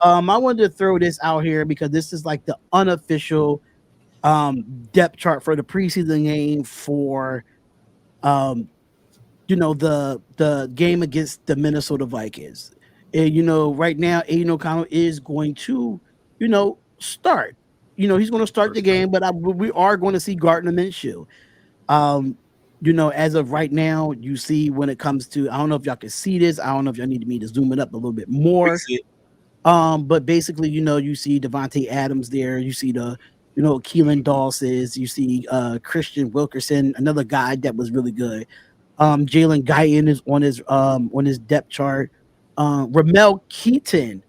I wanted to throw this out here because this is like the unofficial depth chart for the preseason game for um the game against the Minnesota Vikings. And right now Aiden O'Connell is going to, start. He's going to start the First night. game, but we are going to see Gardner Minshew. Um, as of right now, you see when it comes to, I don't know if y'all can see this. I don't know if y'all need me to zoom it up a little bit We more. see it. But basically, you see Devontae Adams there. You see Keelan Dawson's. You see Christian Wilkerson, another guy that was really good. Jalen Guyton is on his depth chart. Ramel Keaton,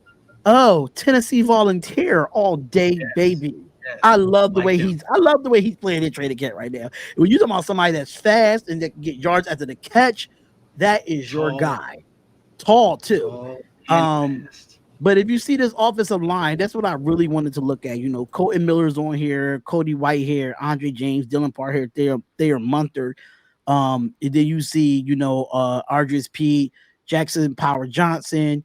oh, Tennessee Volunteer all day, Yes. baby. Yes. Like him. I love the way he's playing in training camp right now. When you talking about somebody that's fast and that can get yards after the catch, that is your Tall. guy. Tall too. Tall and Um, fast. but if you see this offensive line, that's what I really wanted to look at. Colton Miller's on here, Cody Whitehair, Andre James, Dylan Parham, they are Munter. And then you see, Ardris P, Jackson Power Johnson,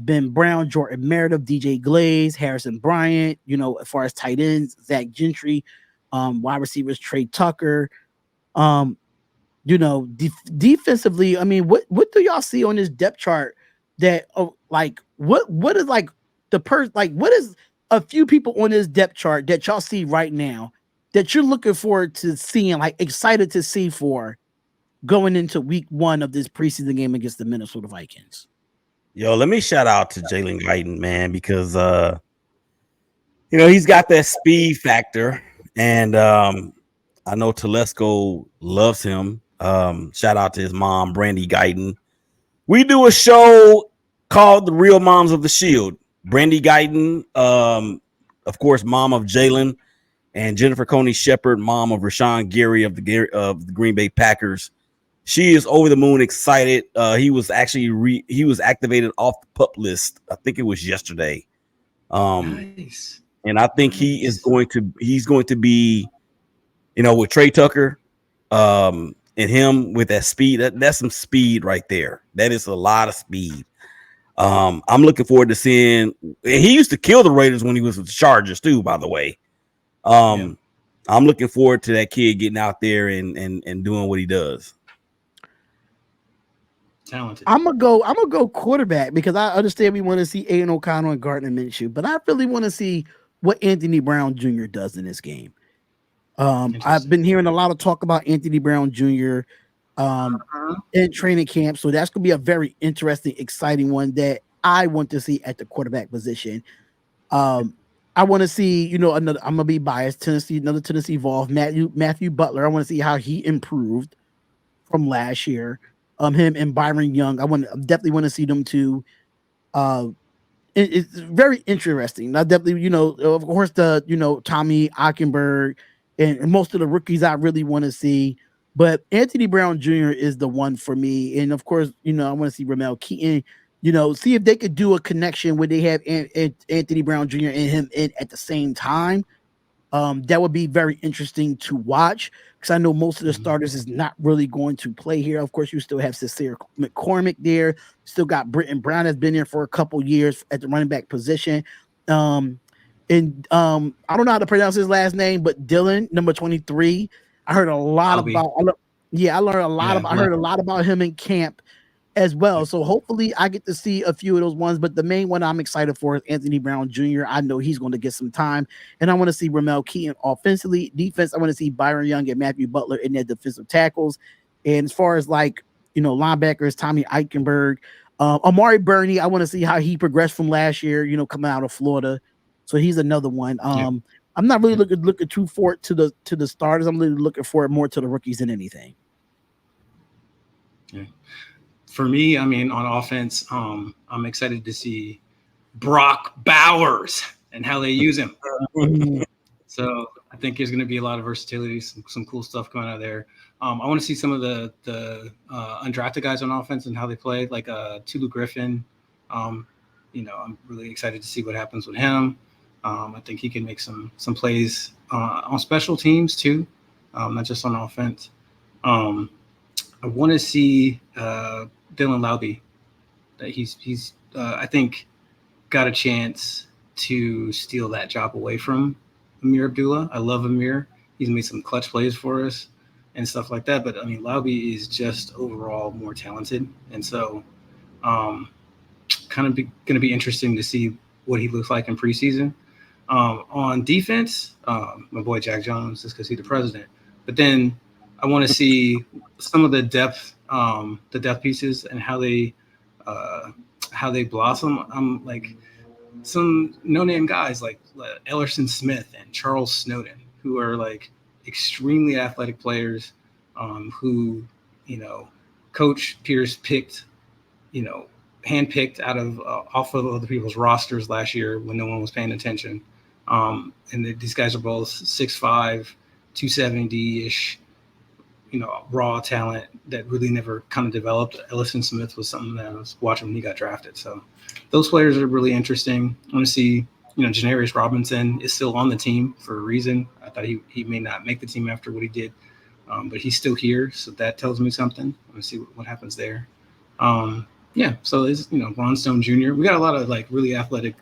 Ben Brown, Jordan Meredith, DJ Glaze, Harrison Bryant, as far as tight ends, Zach Gentry, wide receivers, Trey Tucker. Um, defensively, I mean, what do y'all see on this depth chart that like what is like what is a few people on this depth chart that y'all see right now that you're looking forward to seeing, like excited to see for going into week 1 of this preseason game against the Minnesota Vikings? Yo, let me shout out to Jaylen Heiden, man, because he's got that speed factor, and I know Telesco loves him. Shout out to his mom, Brandy Guyton. We do a show called The Real Moms of the Shield. Brandy Guyton, of course, mom of Jalen, and Jennifer Coney Shepherd, mom of Rashawn Gary of the Green Bay Packers. She is over the moon excited. He was actually he was activated off the PUP list. I think it was yesterday. Nice. And I think he's going to be, with Trey Tucker, and him with that speed. That's some speed right there. That is a lot of speed. I'm looking forward to seeing. And he used to kill the Raiders when he was with the Chargers too, by the way. I'm looking forward to that kid getting out there and doing what he does. Talented. I'm gonna go quarterback because I understand we want to see Aiden O'Connell and Gardner Minshew, but I really want to see what Anthony Brown Jr. does in this game. I've been hearing a lot of talk about Anthony Brown Jr. In training camp, so that's gonna be a very interesting, exciting one that I want to see at the quarterback position. I want to see, another. I'm gonna be biased. Another Tennessee Vol, Matthew Butler. I want to see how he improved from last year. Him and Byron Young. I definitely want to see them too. It's very interesting. I definitely, of course, Tommy Eichenberg and most of the rookies I really want to see. But Anthony Brown Jr. is the one for me. And of course, I want to see Ramel Keaton, see if they could do a connection where they have Anthony Brown Jr. and him in at the same time. That would be very interesting to watch because I know most of the starters is not really going to play here. Of course, you still have Cecile McCormick there. Still got Britton Brown has been there for a couple years at the running back position. I don't know how to pronounce his last name, but Dylan, number 23. I heard a lot Albie. about. I learned a lot Yeah, about. I heard a lot about him in camp as well. So hopefully I get to see a few of those ones. But the main one I'm excited for is Anthony Brown Jr. I know he's going to get some time. And I want to see Ramel Keaton offensively. Defense, I want to see Byron Young and Matthew Butler in their defensive tackles. And as far as linebackers, Tommy Eichenberg, Amari Burney, I want to see how he progressed from last year, coming out of Florida. So he's another one. I'm not really looking too forward to the starters. I'm really looking forward more to the rookies than anything. Yeah. For me, I mean, on offense, I'm excited to see Brock Bowers and how they use him. So I think there's going to be a lot of versatility, some cool stuff coming out of there. I want to see some of the undrafted guys on offense and how they play, like Tulu Griffin. I'm really excited to see what happens with him. I think he can make some plays on special teams too, not just on offense. I want to see Dylan Laube. That he's I think got a chance to steal that job away from Amir Abdullah. I love Amir. He's made some clutch plays for us and stuff like that. But I mean, Lauby is just overall more talented, and so um, kind of going to be interesting to see what he looks like in preseason. On defense, my boy Jack Jones, just because he's the president. But then I want to see some of the depth pieces, and how they blossom. I'm like some no-name guys like Ellerson Smith and Charles Snowden, who are like extremely athletic players, who Coach Pierce picked, handpicked out of off of other people's rosters last year when no one was paying attention. These guys are both 6'5", 270-ish, raw talent that really never kind of developed. Ellison Smith was something that I was watching when he got drafted. So those players are really interesting. I want to see, Janarius Robinson is still on the team for a reason. I thought he may not make the team after what he did, but he's still here. So that tells me something. I want to see what happens there. So it's, Ron Stone Jr. We got a lot of like really athletic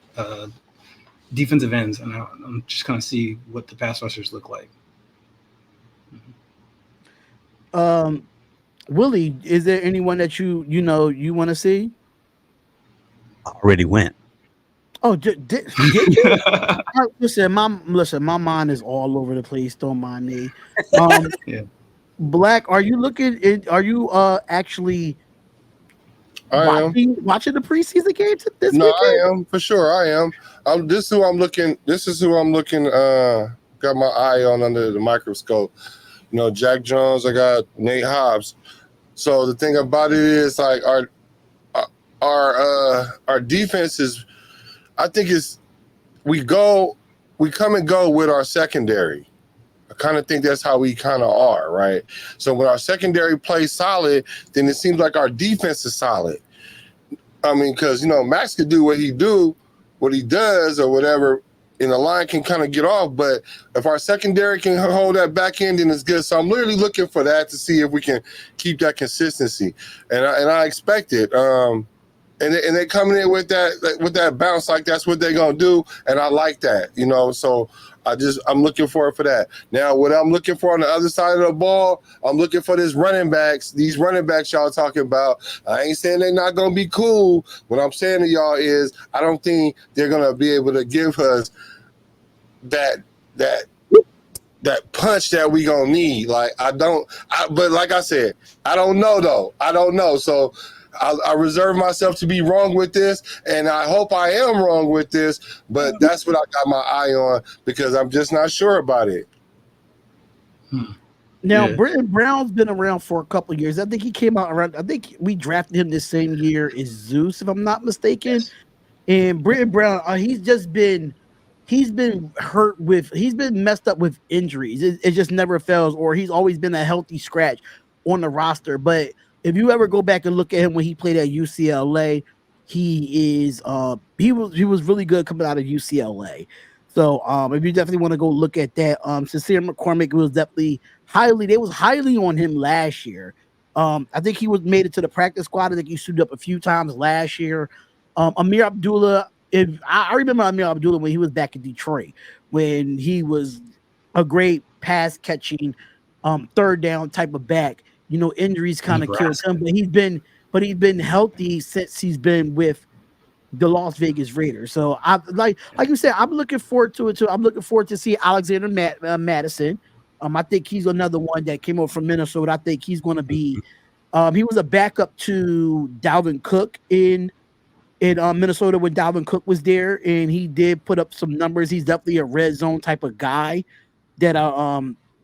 defensive ends, and I'm just kind of see what the pass rushers look like. Willie, is there anyone that you want to see? I already went. Oh, did you? Listen, my mind is all over the place. Don't mind me. Yeah. Black, are you looking? Are you actually watching the preseason games this weekend? I am for sure. I am. This is who I'm looking. Got my eye on under the microscope. Jack Jones. I got Nate Hobbs. So the thing about it is, like, our defense is, I think we come and go with our secondary. I kind of think that's how we kind of are, right? So when our secondary plays solid, then it seems like our defense is solid. I mean, because Max could do what he does or whatever, and the line can kind of get off. But if our secondary can hold that back end, then it's good. So I'm literally looking for that to see if we can keep that consistency, and I expect it. And they coming in with that bounce, like that's what they're gonna do, and I like that, So I'm looking forward for that. Now, what I'm looking for on the other side of the ball, I'm looking for these running backs y'all talking about. I ain't saying they're not gonna be cool. What I'm saying to y'all is I don't think they're gonna be able to give us that punch that we gonna need. Like but like I said, I don't know though. I don't know. So I reserve myself to be wrong with this, and I hope I am wrong with this, but that's what I got my eye on because I'm just not sure about it. Now, Britton Brown's been around for a couple of years. I think he came out around, I think we drafted him the same year as Zeus, if I'm not mistaken. Yes. And Britton Brown, he's been hurt he's been messed up with injuries. It just never fails, or he's always been a healthy scratch on the roster. But if you ever go back and look at him when he played at UCLA, he was really good coming out of UCLA. So if you definitely want to go look at that, Sincere McCormick was definitely highly on him last year. I think he made it to the practice squad. I think he suited up a few times last year. Amir Abdullah, I remember Amir Abdullah when he was back in Detroit, when he was a great pass catching, third down type of back. Injuries kind of killed him, but he's been healthy since he's been with the Las Vegas Raiders. So I like you said, I'm looking forward to it too. I'm looking forward to see Alexander Madison. I think he's another one that came over from Minnesota. I think he's going to be. He was a backup to Dalvin Cook in Minnesota when Dalvin Cook was there, and he did put up some numbers. He's definitely a red zone type of guy. That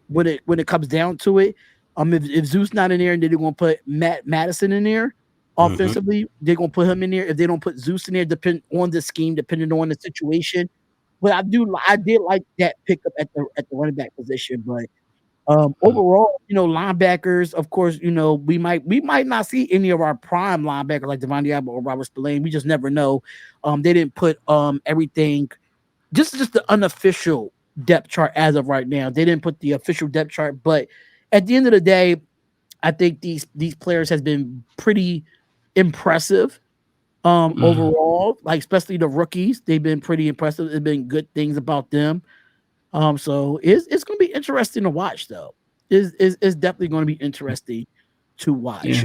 when it comes down to it. If Zeus not in there and they're going to put Matt Madison in there offensively, they're going to put him in there. If they don't put Zeus in there, depend on the scheme, depending on the situation. But I did like that pickup at the running back position. But overall, linebackers, of course, we might not see any of our prime linebackers like Devon Diablo or Robert Spillane. We just never know. They didn't put everything, just the unofficial depth chart as of right now. They didn't put the official depth chart, but at the end of the day, I think these players has been pretty impressive Overall, like especially the rookies, they've been pretty impressive. There's been good things about them. So it's going to be interesting to watch, though. It's definitely going to be interesting to watch. Yeah.